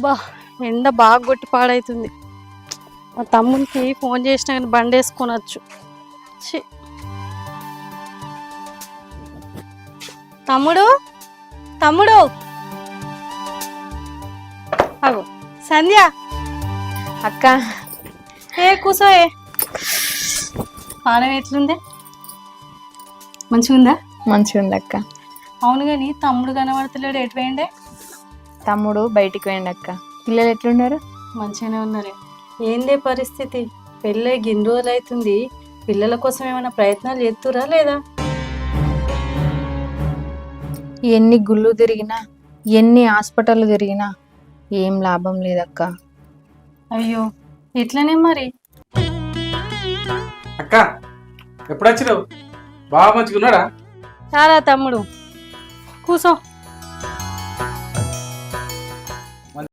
బా ఎండ బాగా కొట్టి పాడైతుంది. మా తమ్మునికి ఫోన్ చేసినా కానీ బండి వేసుకొనొచ్చు. ఛీ. తమ్ముడు తమ్ముడు అగో సంధ్య అక్క కూసోయే. పానం ఎట్లుందే? మంచిగుందా? మంచిగా ఉంది అక్క. అవును కానీ తమ్ముడు కనబడతలేడు, ఎటు పోయిండే? తమ్ముడు బయటికి పోయిండు అక్క. పిల్లలు ఎట్లున్నారు? మంచిగానే ఉన్నారే. ఏందే పరిస్థితి? పెళ్ళై గిన్ని రోజులు అవుతుంది, పిల్లల కోసం ఏమైనా ప్రయత్నాలు చేస్తురా లేదా? ఎన్ని గుళ్ళు తిరిగినా ఎన్ని హాస్పిటల్ తిరిగినా ఏం లాభం లేదక్క. అయ్యో ఎట్లనే మరి? అక్క ఎప్పుడు వచ్చినావు? బాగా మంచిగా ఉన్నాడా? చాలా తమ్ముడు కూసో.